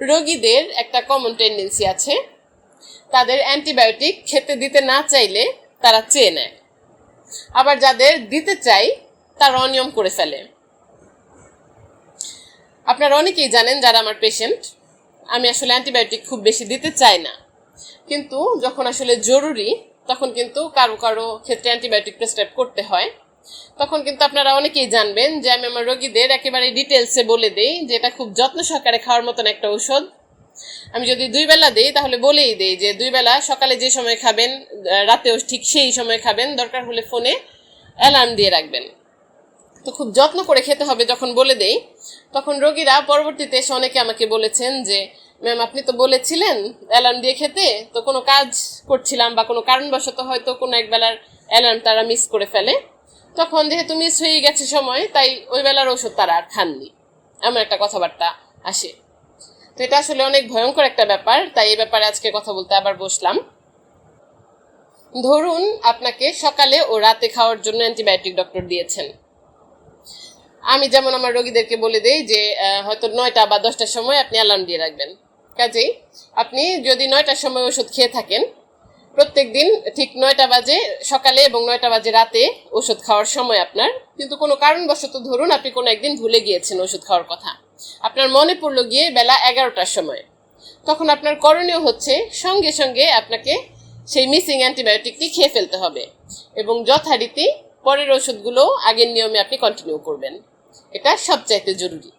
রোগীদের একটা common tendency আছে, তাদের অ্যান্টিবায়োটিক খেতে দিতে না চাইলে তারা চেয়ে নেয়, আবার যাদের দিতে চাই তারা অনিয়ম করে ফেলে। আপনারা অনেকেই জানেন যারা আমার পেশেন্ট, আমি আসলে অ্যান্টিবায়োটিক খুব বেশি দিতে চাই না, কিন্তু যখন আসলে জরুরি তখন কিন্তু কারো কারো ক্ষেত্রে অ্যান্টিবায়োটিক প্রেসক্রাইব করতে হয়। তখন কিন্তু আপনারা অনেকেই জানবেন যে আমি আমার রোগীদের একেবারে ডিটেলসে বলে দিই যে এটা খুব যত্ন সহকারে খাওয়ার মতন একটা ঔষধ। আমি যদি 2 বেলা দিই তাহলে বলেই দিই যে 2 বেলা সকালে যে সময় খাবেন, রাতেও ঠিক সেই সময় খাবেন, দরকার হলে ফোনে অ্যালার্ম দিয়ে রাখবেন। তো খুব যত্ন করে খেতে হবে যখন বলে দেই, তখন রোগীরা পরবর্তীতে এসে অনেকে আমাকে বলেছেন যে ম্যাম আপনি তো বলেছিলেন অ্যালার্ম দিয়ে খেতে, তো কোনো কাজ করছিলাম বা কোনো কারণবশত হয়তো কোনো এক বেলার অ্যালার্ম তারা মিস করে ফেলে, তখন যেহেতু মিস হয়ে গেছে সময় তাই ওই বেলার ওষুধ তারা আর খাননি, এমন একটা কথাবার্তা আসে। তো এটা আসলে অনেক ভয়ঙ্কর একটা ব্যাপার, তাই এই ব্যাপারে আজকে কথা বলতে আবার বসলাম। ধরুন আপনাকে সকালে ও রাতে খাওয়ার জন্য অ্যান্টিবায়োটিক ডক্টর দিয়েছেন। আমি যেমন আমার রোগীদেরকে বলে দেই যে হয়তো 9টা বা 10টার সময় আপনি অ্যালার্ম দিয়ে রাখবেন। কাজেই আপনি যদি 9টার সময় ওষুধ খেয়ে থাকেন, প্রত্যেক দিন ঠিক 9টা বাজে সকালে এবং 9টা বাজে রাতে ওষুধ খাওয়ার সময় আপনার, কিন্তু কোনো কারণবশত ধরুন আপনি কোনো একদিন ভুলে গিয়েছেন ওষুধ খাওয়ার কথা, আপনার মনে পড়লো গিয়ে বেলা 11টার সময়, তখন আপনার করণীয় হচ্ছে সঙ্গে সঙ্গে আপনাকে সেই মিসিং অ্যান্টিবায়োটিকটি খেয়ে ফেলতে হবে এবং যথারীতি পরের ওষুধগুলো আগের নিয়মে আপনি কন্টিনিউ করবেন। এটা সবচাইতে জরুরি।